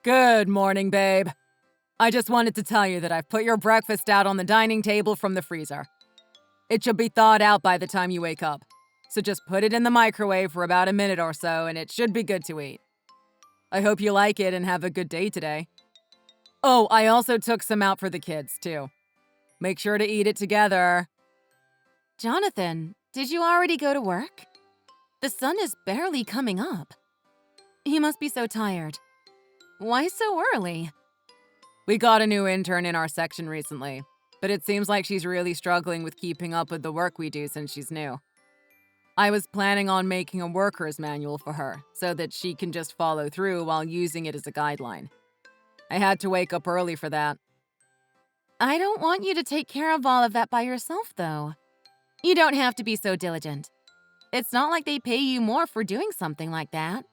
Good morning, babe. I just wanted to tell you that I've put your breakfast out on the dining table from the freezer. It should be thawed out by the time you wake up, so just put it in the microwave for about a minute or so and it should be good to eat. I hope you like it and have a good day today. Oh, I also took some out for the kids, too. Make sure to eat it together. Jonathan, did you already go to work? The sun is barely coming up. You must be so tired. Why so early? We got a new intern in our section recently, but it seems like she's really struggling with keeping up with the work we do since she's new. I was planning on making a worker's manual for her so that she can just follow through while using it as a guideline. I had to wake up early for that. I don't want you to take care of all of that by yourself, though. You don't have to be so diligent. It's not like they pay you more for doing something like that.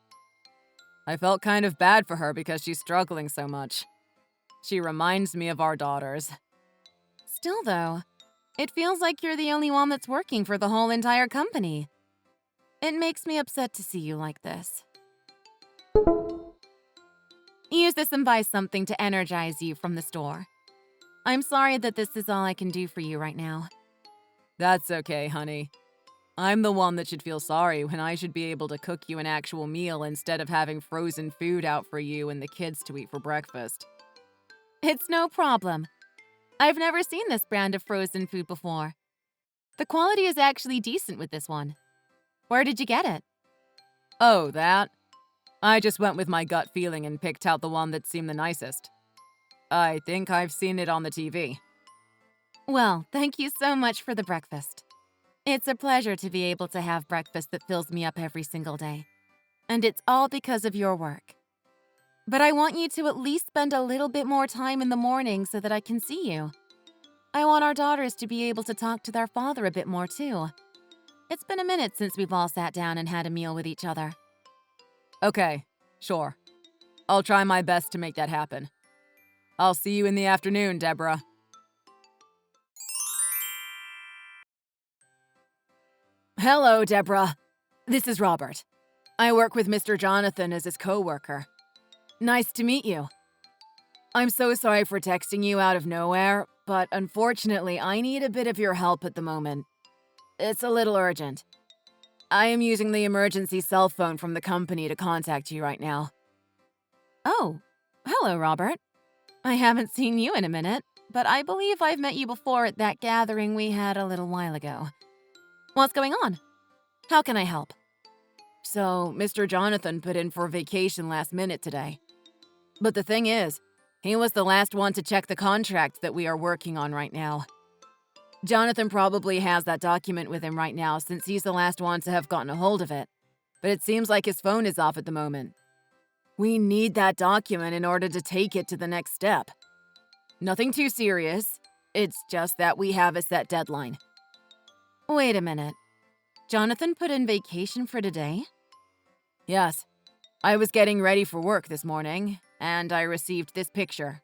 I felt kind of bad for her because she's struggling so much. She reminds me of our daughters. Still, though, it feels like you're the only one that's working for the whole entire company. It makes me upset to see you like this. Use this and buy something to energize you from the store. I'm sorry that this is all I can do for you right now. That's okay, honey. I'm the one that should feel sorry when I should be able to cook you an actual meal instead of having frozen food out for you and the kids to eat for breakfast. It's no problem. I've never seen this brand of frozen food before. The quality is actually decent with this one. Where did you get it? Oh, that? I just went with my gut feeling and picked out the one that seemed the nicest. I think I've seen it on the TV. Well, thank you so much for the breakfast. It's a pleasure to be able to have breakfast that fills me up every single day. And it's all because of your work. But I want you to at least spend a little bit more time in the morning so that I can see you. I want our daughters to be able to talk to their father a bit more too. It's been a minute since we've all sat down and had a meal with each other. Okay, sure. I'll try my best to make that happen. I'll see you in the afternoon, Deborah. Hello, Deborah. This is Robert. I work with Mr. Jonathan as his co-worker. Nice to meet you. I'm so sorry for texting you out of nowhere, but unfortunately, I need a bit of your help at the moment. It's a little urgent. I am using the emergency cell phone from the company to contact you right now. Oh, hello, Robert. I haven't seen you in a minute, but I believe I've met you before at that gathering we had a little while ago. What's going on? How can I help? So, Mr. Jonathan put in for vacation last minute today. But the thing is, he was the last one to check the contract that we are working on right now. Jonathan probably has that document with him right now since he's the last one to have gotten a hold of it. But it seems like his phone is off at the moment. We need that document in order to take it to the next step. Nothing too serious. It's just that we have a set deadline. Wait a minute. Jonathan put in vacation for today? Yes. I was getting ready for work this morning, and I received this picture.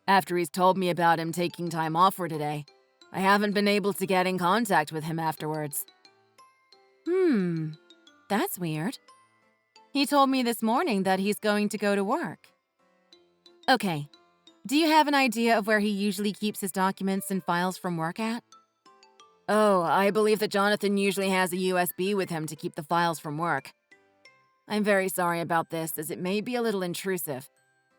After he's told me about him taking time off for today, I haven't been able to get in contact with him afterwards. That's weird. He told me this morning that he's going to go to work. Okay, do you have an idea of where he usually keeps his documents and files from work at? Oh, I believe that Jonathan usually has a USB with him to keep the files from work. I'm very sorry about this, as it may be a little intrusive,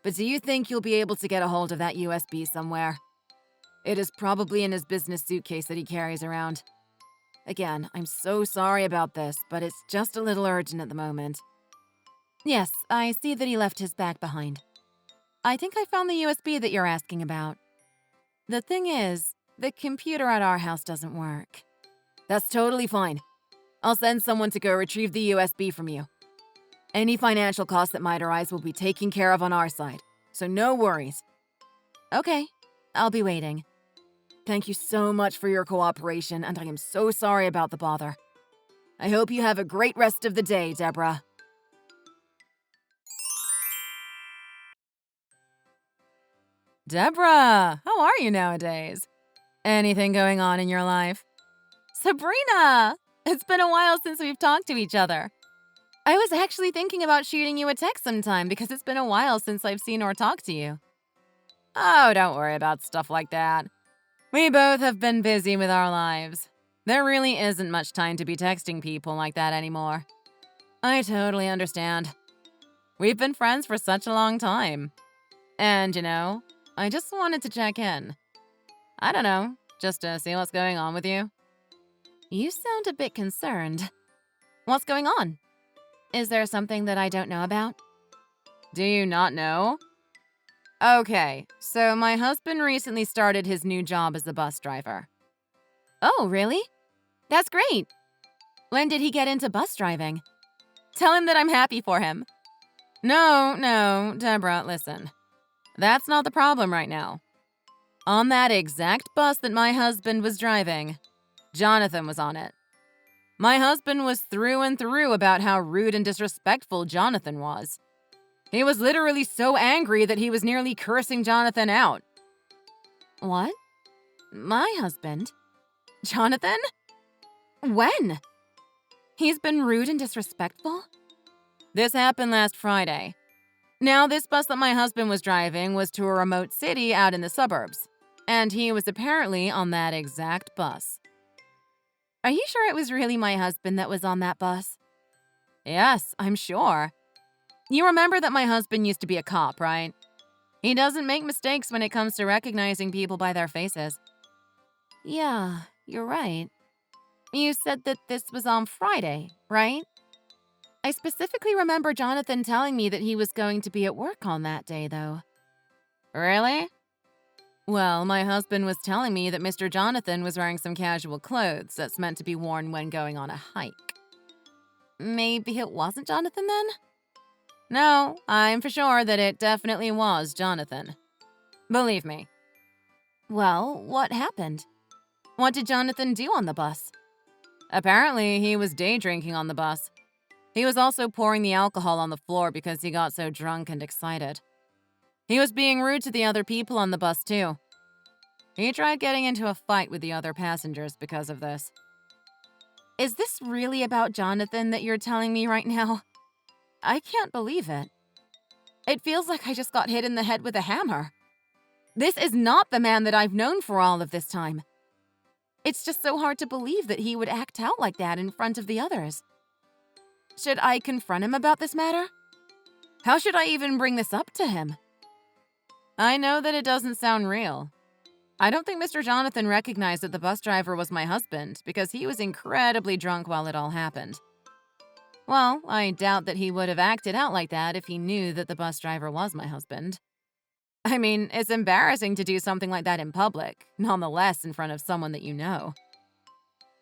but do you think you'll be able to get a hold of that USB somewhere? It is probably in his business suitcase that he carries around. Again, I'm so sorry about this, but it's just a little urgent at the moment. Yes, I see that he left his bag behind. I think I found the USB that you're asking about. The thing is, the computer at our house doesn't work. That's totally fine. I'll send someone to go retrieve the USB from you. Any financial costs that might arise will be taken care of on our side, so no worries. Okay, I'll be waiting. Thank you so much for your cooperation, and I am so sorry about the bother. I hope you have a great rest of the day, Deborah. Deborah, how are you nowadays? Anything going on in your life? Sabrina! It's been a while since we've talked to each other. I was actually thinking about shooting you a text sometime because it's been a while since I've seen or talked to you. Oh, don't worry about stuff like that. We both have been busy with our lives. There really isn't much time to be texting people like that anymore. I totally understand. We've been friends for such a long time. And, I just wanted to check in. I don't know, just to see what's going on with you. You sound a bit concerned. What's going on? Is there something that I don't know about? Do you not know? Okay, so my husband recently started his new job as a bus driver. Oh, really? That's great. When did he get into bus driving? Tell him that I'm happy for him. No, Deborah, listen. That's not the problem right now. On that exact bus that my husband was driving, Jonathan was on it. My husband was through and through about how rude and disrespectful Jonathan was. He was literally so angry that he was nearly cursing Jonathan out. What? My husband? Jonathan? When? He's been rude and disrespectful? This happened last Friday. Now, this bus that my husband was driving was to a remote city out in the suburbs, and he was apparently on that exact bus. Are you sure it was really my husband that was on that bus? Yes, I'm sure. You remember that my husband used to be a cop, right? He doesn't make mistakes when it comes to recognizing people by their faces. Yeah, you're right. You said that this was on Friday, right? I specifically remember Jonathan telling me that he was going to be at work on that day, though. Really? Well, my husband was telling me that Mr. Jonathan was wearing some casual clothes that's meant to be worn when going on a hike. Maybe it wasn't Jonathan then? No, I'm for sure that it definitely was Jonathan. Believe me. Well, what happened? What did Jonathan do on the bus? Apparently, he was day drinking on the bus. He was also pouring the alcohol on the floor because he got so drunk and excited. He was being rude to the other people on the bus, too. He tried getting into a fight with the other passengers because of this. Is this really about Jonathan that you're telling me right now? I can't believe it. It feels like I just got hit in the head with a hammer. This is not the man that I've known for all of this time. It's just so hard to believe that he would act out like that in front of the others. Should I confront him about this matter? How should I even bring this up to him? I know that it doesn't sound real. I don't think Mr. Jonathan recognized that the bus driver was my husband because he was incredibly drunk while it all happened. Well, I doubt that he would have acted out like that if he knew that the bus driver was my husband. I mean, it's embarrassing to do something like that in public, nonetheless in front of someone that you know.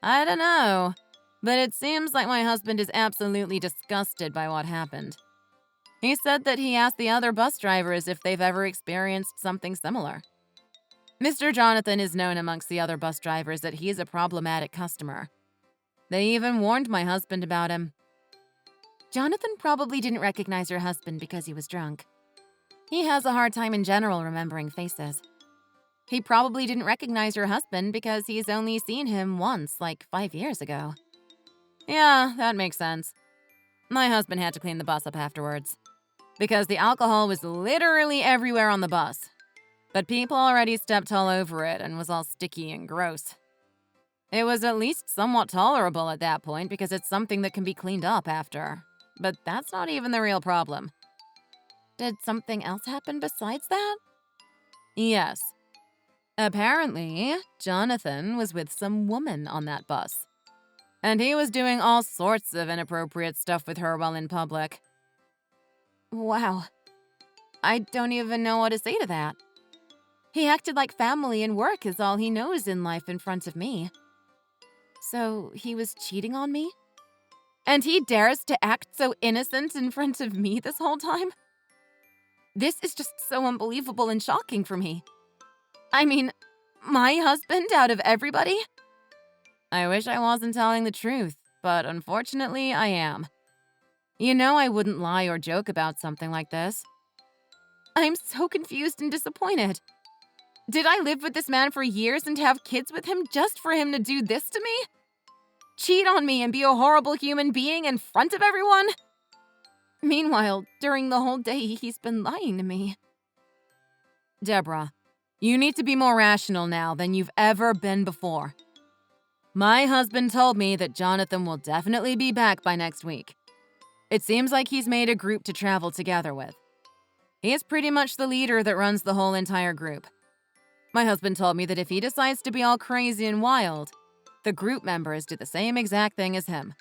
I don't know, but it seems like my husband is absolutely disgusted by what happened. He said that he asked the other bus drivers if they've ever experienced something similar. Mr. Jonathan is known amongst the other bus drivers that he's a problematic customer. They even warned my husband about him. Jonathan probably didn't recognize your husband because he was drunk. He has a hard time in general remembering faces. He probably didn't recognize your husband because he's only seen him once, like 5 years ago. Yeah, that makes sense. My husband had to clean the bus up afterwards, because the alcohol was literally everywhere on the bus. But people already stepped all over it and was all sticky and gross. It was at least somewhat tolerable at that point because it's something that can be cleaned up after. But that's not even the real problem. Did something else happen besides that? Yes. Apparently, Jonathan was with some woman on that bus. And he was doing all sorts of inappropriate stuff with her while in public. Wow. I don't even know what to say to that. He acted like family and work is all he knows in life in front of me. So he was cheating on me? And he dares to act so innocent in front of me this whole time? This is just so unbelievable and shocking for me. I mean, my husband out of everybody? I wish I wasn't telling the truth, but unfortunately I am. You know I wouldn't lie or joke about something like this. I'm so confused and disappointed. Did I live with this man for years and have kids with him just for him to do this to me? Cheat on me and be a horrible human being in front of everyone? Meanwhile, during the whole day, he's been lying to me. Deborah, you need to be more rational now than you've ever been before. My husband told me that Jonathan will definitely be back by next week. It seems like he's made a group to travel together with. He is pretty much the leader that runs the whole entire group. My husband told me that if he decides to be all crazy and wild, the group members do the same exact thing as him.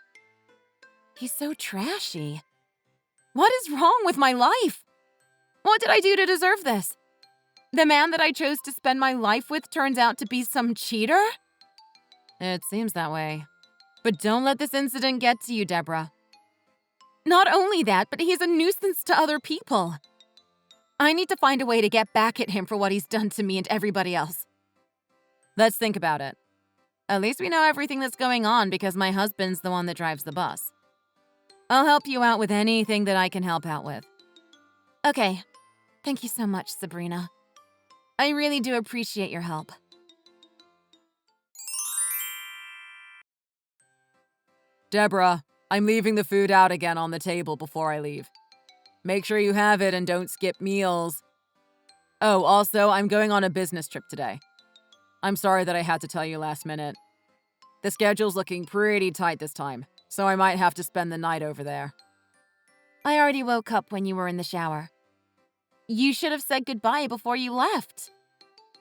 He's so trashy. What is wrong with my life? What did I do to deserve this? The man that I chose to spend my life with turns out to be some cheater? It seems that way. But don't let this incident get to you, Deborah. Not only that, but he's a nuisance to other people. I need to find a way to get back at him for what he's done to me and everybody else. Let's think about it. At least we know everything that's going on because my husband's the one that drives the bus. I'll help you out with anything that I can help out with. Okay. Thank you so much, Sabrina. I really do appreciate your help. Deborah, I'm leaving the food out again on the table before I leave. Make sure you have it and don't skip meals. Oh, also, I'm going on a business trip today. I'm sorry that I had to tell you last minute. The schedule's looking pretty tight this time, so I might have to spend the night over there. I already woke up when you were in the shower. You should have said goodbye before you left.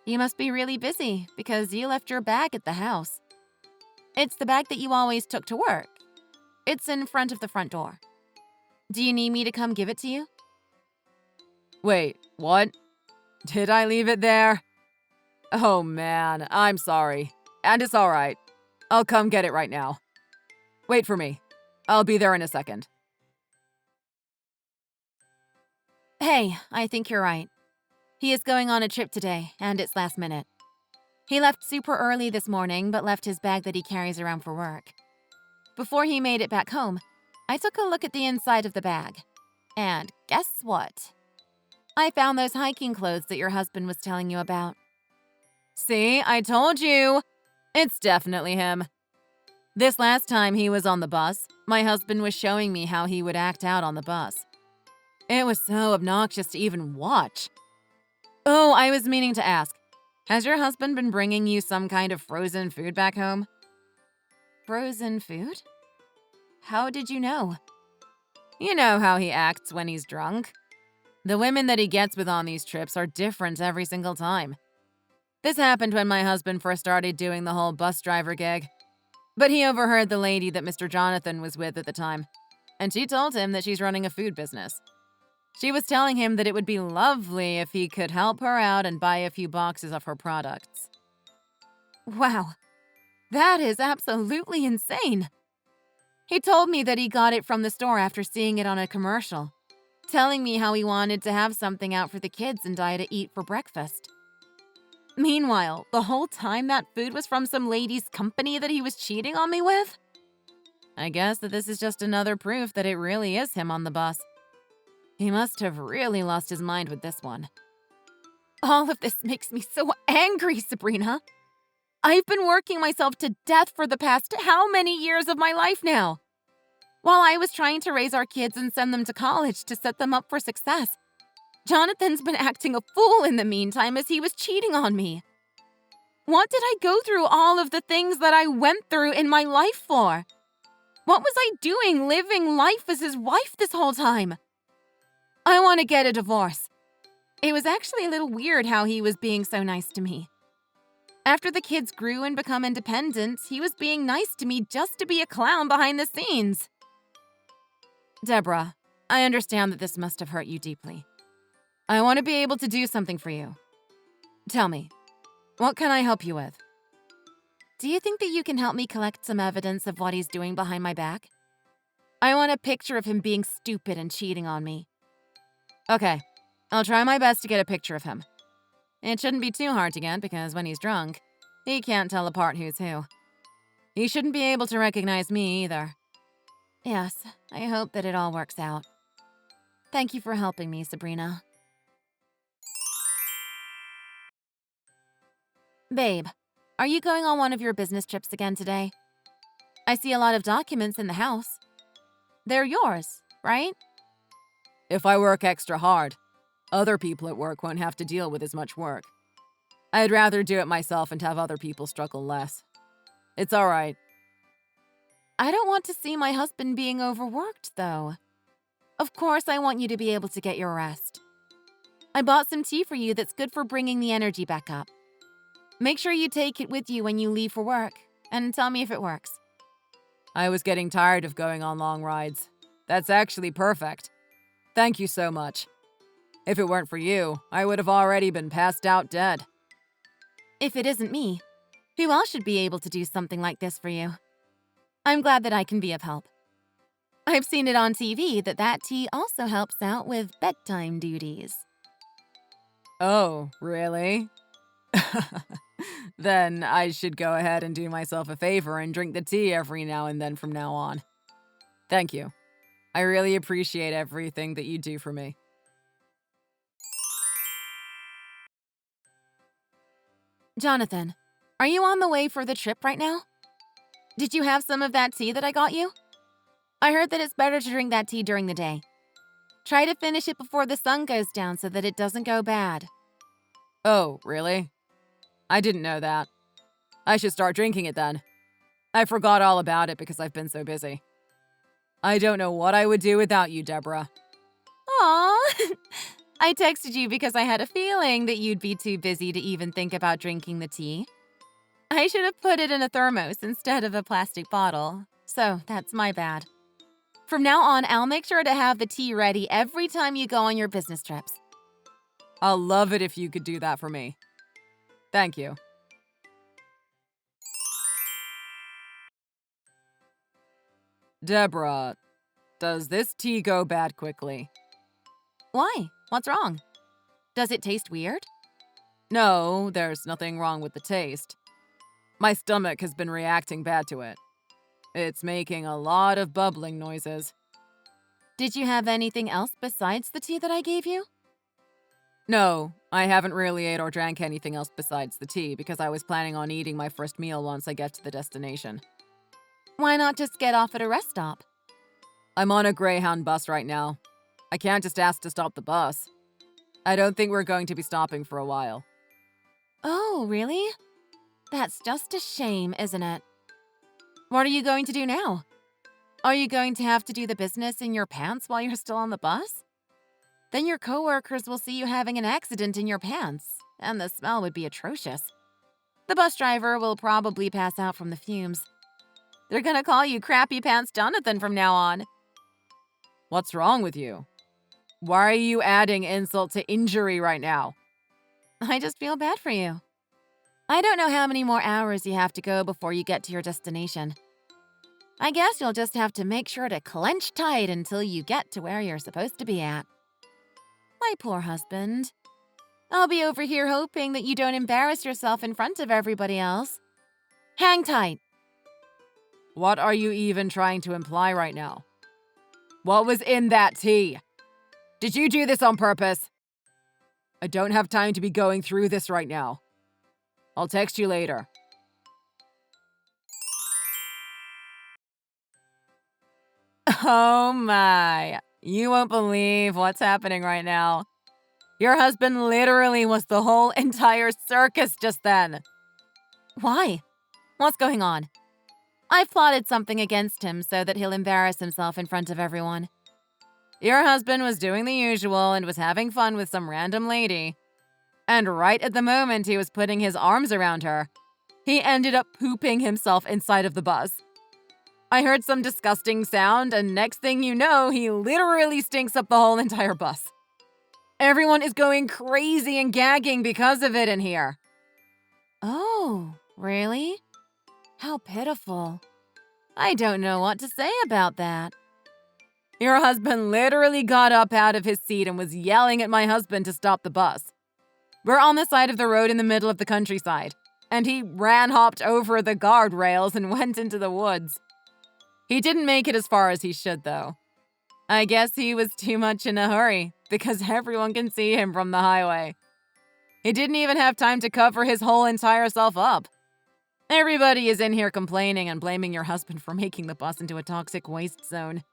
You must be really busy because you left your bag at the house. It's the bag that you always took to work. It's in front of the front door. Do you need me to come give it to you? Wait, what? Did I leave it there? Oh man, I'm sorry. And it's alright. I'll come get it right now. Wait for me. I'll be there in a second. Hey, I think you're right. He is going on a trip today, and it's last minute. He left super early this morning, but left his bag that he carries around for work. Before he made it back home, I took a look at the inside of the bag. And guess what? I found those hiking clothes that your husband was telling you about. See, I told you! It's definitely him. This last time he was on the bus, my husband was showing me how he would act out on the bus. It was so obnoxious to even watch. Oh, I was meaning to ask, has your husband been bringing you some kind of frozen food back home? Frozen food? How did you know? You know how he acts when he's drunk. The women that he gets with on these trips are different every single time. This happened when my husband first started doing the whole bus driver gig. But he overheard the lady that Mr. Jonathan was with at the time, and she told him that she's running a food business. She was telling him that it would be lovely if he could help her out and buy a few boxes of her products. Wow, that is absolutely insane. He told me that he got it from the store after seeing it on a commercial, telling me how he wanted to have something out for the kids and die to eat for breakfast. Meanwhile, the whole time that food was from some lady's company that he was cheating on me with? I guess that this is just another proof that it really is him on the bus. He must have really lost his mind with this one. All of this makes me so angry, Sabrina. I've been working myself to death for the past how many years of my life now? While I was trying to raise our kids and send them to college to set them up for success, Jonathan's been acting a fool in the meantime as he was cheating on me. What did I go through all of the things that I went through in my life for? What was I doing living life as his wife this whole time? I want to get a divorce. It was actually a little weird how he was being so nice to me. After the kids grew and become independent, he was being nice to me just to be a clown behind the scenes. Deborah, I understand that this must have hurt you deeply. I want to be able to do something for you. Tell me, what can I help you with? Do you think that you can help me collect some evidence of what he's doing behind my back? I want a picture of him being stupid and cheating on me. Okay, I'll try my best to get a picture of him. It shouldn't be too hard to get because when he's drunk, he can't tell apart who's who. He shouldn't be able to recognize me either. Yes, I hope that it all works out. Thank you for helping me, Sabrina. Babe, are you going on one of your business trips again today? I see a lot of documents in the house. They're yours, right? If I work extra hard, other people at work won't have to deal with as much work. I'd rather do it myself and have other people struggle less. It's all right. I don't want to see my husband being overworked, though. Of course, I want you to be able to get your rest. I bought some tea for you that's good for bringing the energy back up. Make sure you take it with you when you leave for work, and tell me if it works. I was getting tired of going on long rides. That's actually perfect. Thank you so much. If it weren't for you, I would have already been passed out dead. If it isn't me, who else should be able to do something like this for you? I'm glad that I can be of help. I've seen it on TV that tea also helps out with bedtime duties. Oh, really? Then I should go ahead and do myself a favor and drink the tea every now and then from now on. Thank you. I really appreciate everything that you do for me. Jonathan, are you on the way for the trip right now? Did you have some of that tea that I got you? I heard that it's better to drink that tea during the day. Try to finish it before the sun goes down so that it doesn't go bad. Oh, really? I didn't know that. I should start drinking it then. I forgot all about it because I've been so busy. I don't know what I would do without you, Deborah. Aw, I texted you because I had a feeling that you'd be too busy to even think about drinking the tea. I should have put it in a thermos instead of a plastic bottle, so that's my bad. From now on, I'll make sure to have the tea ready every time you go on your business trips. I'll love it if you could do that for me. Thank you. Deborah, does this tea go bad quickly? Why? What's wrong? Does it taste weird? No, there's nothing wrong with the taste. My stomach has been reacting bad to it. It's making a lot of bubbling noises. Did you have anything else besides the tea that I gave you? No, I haven't really ate or drank anything else besides the tea because I was planning on eating my first meal once I get to the destination. Why not just get off at a rest stop? I'm on a Greyhound bus right now. I can't just ask to stop the bus. I don't think we're going to be stopping for a while. Oh, really? That's just a shame, isn't it? What are you going to do now? Are you going to have to do the business in your pants while you're still on the bus? Then your coworkers will see you having an accident in your pants, and the smell would be atrocious. The bus driver will probably pass out from the fumes. They're gonna call you Crappy Pants Jonathan from now on. What's wrong with you? Why are you adding insult to injury right now? I just feel bad for you. I don't know how many more hours you have to go before you get to your destination. I guess you'll just have to make sure to clench tight until you get to where you're supposed to be at. My poor husband. I'll be over here hoping that you don't embarrass yourself in front of everybody else. Hang tight. What are you even trying to imply right now? What was in that tea? Did you do this on purpose? I don't have time to be going through this right now. I'll text you later. Oh my. You won't believe what's happening right now. Your husband literally was the whole entire circus just then. Why? What's going on? I've plotted something against him so that he'll embarrass himself in front of everyone. Your husband was doing the usual and was having fun with some random lady. And right at the moment he was putting his arms around her, he ended up pooping himself inside of the bus. I heard some disgusting sound, and next thing you know, he literally stinks up the whole entire bus. Everyone is going crazy and gagging because of it in here. Oh, really? How pitiful. I don't know what to say about that. Your husband literally got up out of his seat and was yelling at my husband to stop the bus. We're on the side of the road in the middle of the countryside, and he hopped over the guardrails and went into the woods. He didn't make it as far as he should, though. I guess he was too much in a hurry, because everyone can see him from the highway. He didn't even have time to cover his whole entire self up. Everybody is in here complaining and blaming your husband for making the bus into a toxic waste zone.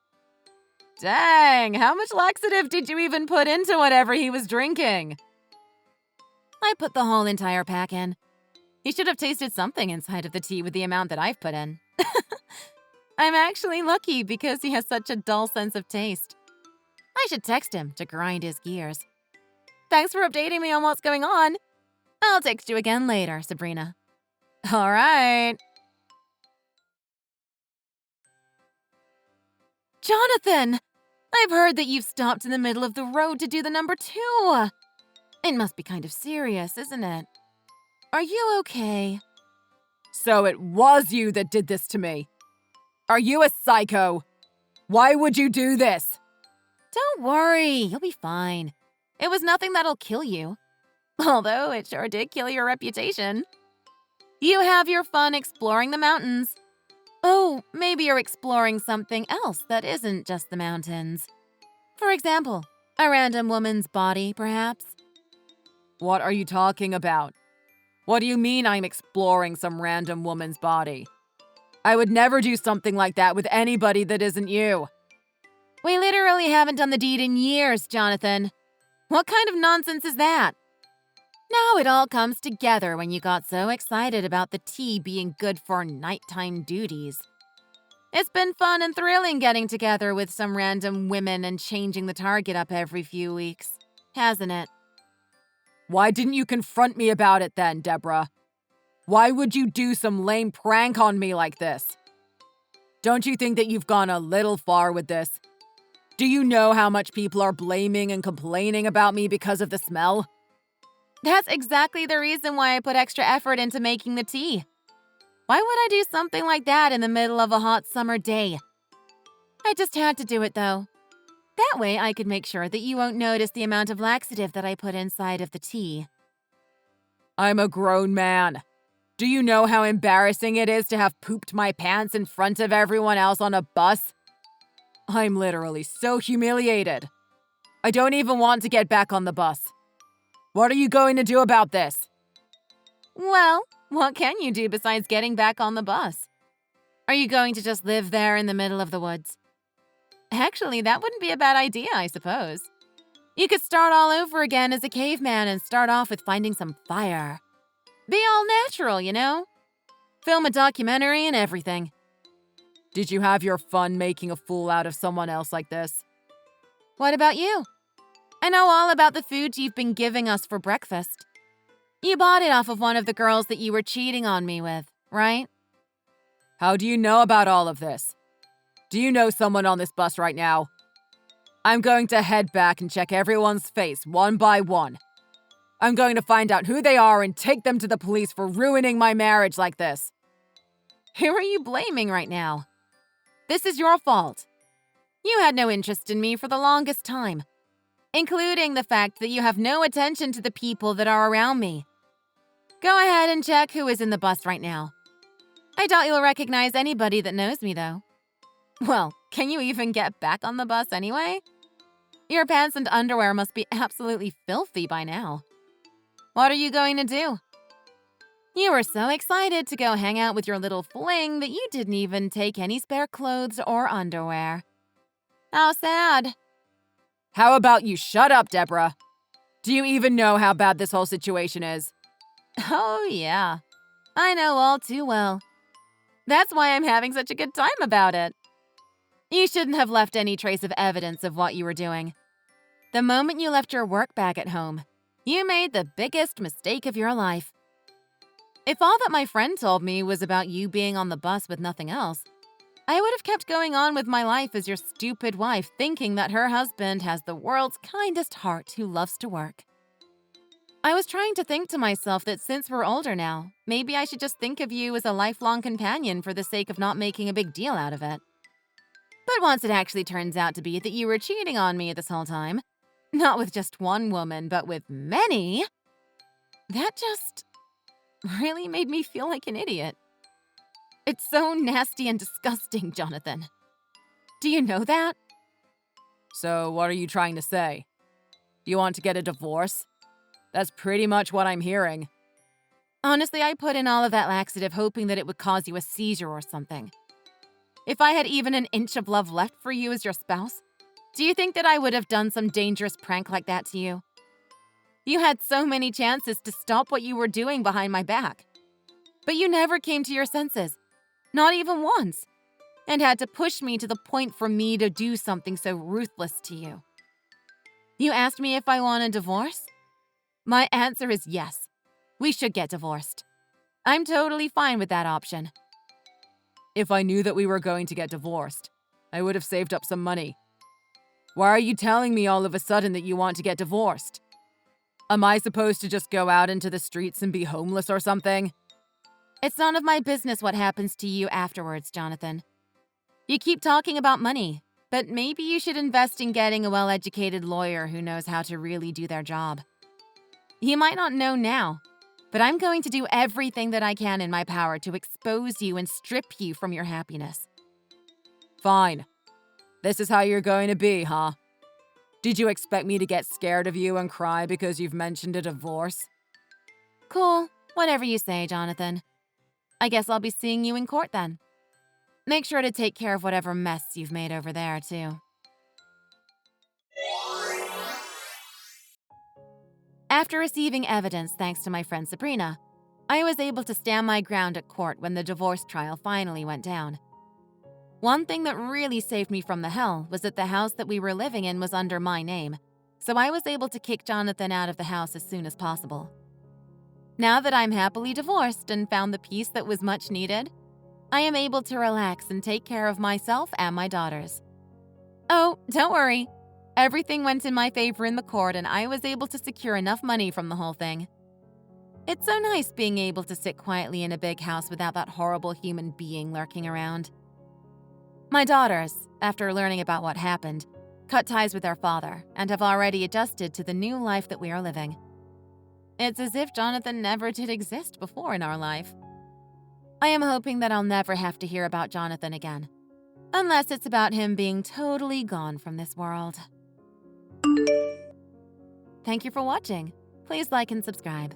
Dang, how much laxative did you even put into whatever he was drinking? I put the whole entire pack in. He should have tasted something inside of the tea with the amount that I've put in. I'm actually lucky because he has such a dull sense of taste. I should text him to grind his gears. Thanks for updating me on what's going on. I'll text you again later, Sabrina. All right. Jonathan! I've heard that you've stopped in the middle of the road to do the number 2. It must be kind of serious, isn't it? Are you okay? So it was you that did this to me. Are you a psycho? Why would you do this? Don't worry, you'll be fine. It was nothing that'll kill you. Although it sure did kill your reputation. You have your fun exploring the mountains. Oh, maybe you're exploring something else that isn't just the mountains. For example, a random woman's body, perhaps? What are you talking about? What do you mean I'm exploring some random woman's body? I would never do something like that with anybody that isn't you. We literally haven't done the deed in years, Jonathan. What kind of nonsense is that? Now it all comes together when you got so excited about the tea being good for nighttime duties. It's been fun and thrilling getting together with some random women and changing the target up every few weeks, hasn't it? Why didn't you confront me about it then, Deborah? Why would you do some lame prank on me like this? Don't you think that you've gone a little far with this? Do you know how much people are blaming and complaining about me because of the smell? That's exactly the reason why I put extra effort into making the tea. Why would I do something like that in the middle of a hot summer day? I just had to do it, though. That way I could make sure that you won't notice the amount of laxative that I put inside of the tea. I'm a grown man. Do you know how embarrassing it is to have pooped my pants in front of everyone else on a bus? I'm literally so humiliated. I don't even want to get back on the bus. What are you going to do about this? Well, what can you do besides getting back on the bus? Are you going to just live there in the middle of the woods? Actually, that wouldn't be a bad idea, I suppose. You could start all over again as a caveman and start off with finding some fire. Be all natural, you know? Film a documentary and everything. Did you have your fun making a fool out of someone else like this? What about you? I know all about the food you've been giving us for breakfast. You bought it off of one of the girls that you were cheating on me with, right? How do you know about all of this? Do you know someone on this bus right now? I'm going to head back and check everyone's face one by one. I'm going to find out who they are and take them to the police for ruining my marriage like this. Who are you blaming right now? This is your fault. You had no interest in me for the longest time, including the fact that you have no attention to the people that are around me. Go ahead and check who is in the bus right now. I doubt you'll recognize anybody that knows me, though. Well, can you even get back on the bus anyway? Your pants and underwear must be absolutely filthy by now. What are you going to do? You were so excited to go hang out with your little fling that you didn't even take any spare clothes or underwear. How sad. How about you shut up, Deborah? Do you even know how bad this whole situation is? Oh, yeah. I know all too well. That's why I'm having such a good time about it. You shouldn't have left any trace of evidence of what you were doing. The moment you left your work bag at home, you made the biggest mistake of your life. If all that my friend told me was about you being on the bus with nothing else, I would have kept going on with my life as your stupid wife, thinking that her husband has the world's kindest heart who loves to work. I was trying to think to myself that since we're older now, maybe I should just think of you as a lifelong companion for the sake of not making a big deal out of it. But once it actually turns out to be that you were cheating on me this whole time, not with just one woman, but with many, that just really made me feel like an idiot. It's so nasty and disgusting, Jonathan. Do you know that? So what are you trying to say? Do you want to get a divorce? That's pretty much what I'm hearing. Honestly, I put in all of that laxative hoping that it would cause you a seizure or something. If I had even an inch of love left for you as your spouse, Do you think that I would have done some dangerous prank like that to you? You had so many chances to stop what you were doing behind my back. But you never came to your senses, not even once, and had to push me to the point for me to do something so ruthless to you. You asked me if I want a divorce? My answer is yes. We should get divorced. I'm totally fine with that option. If I knew that we were going to get divorced, I would have saved up some money. Why are you telling me all of a sudden that you want to get divorced? Am I supposed to just go out into the streets and be homeless or something? It's none of my business what happens to you afterwards, Jonathan. You keep talking about money, but maybe you should invest in getting a well-educated lawyer who knows how to really do their job. You might not know now, but I'm going to do everything that I can in my power to expose you and strip you from your happiness. Fine. This is how you're going to be, huh? Did you expect me to get scared of you and cry because you've mentioned a divorce? Cool. Whatever you say, Jonathan. I guess I'll be seeing you in court then. Make sure to take care of whatever mess you've made over there, too. After receiving evidence thanks to my friend Sabrina, I was able to stand my ground at court when the divorce trial finally went down. One thing that really saved me from the hell was that the house that we were living in was under my name, so I was able to kick Jonathan out of the house as soon as possible. Now that I'm happily divorced and found the peace that was much needed, I am able to relax and take care of myself and my daughters. Oh, don't worry. Everything went in my favor in the court and I was able to secure enough money from the whole thing. It's so nice being able to sit quietly in a big house without that horrible human being lurking around. My daughters, after learning about what happened, cut ties with their father and have already adjusted to the new life that we are living. It's as if Jonathan never did exist before in our life. I am hoping that I'll never have to hear about Jonathan again, unless it's about him being totally gone from this world. Thank you for watching. Please like and subscribe.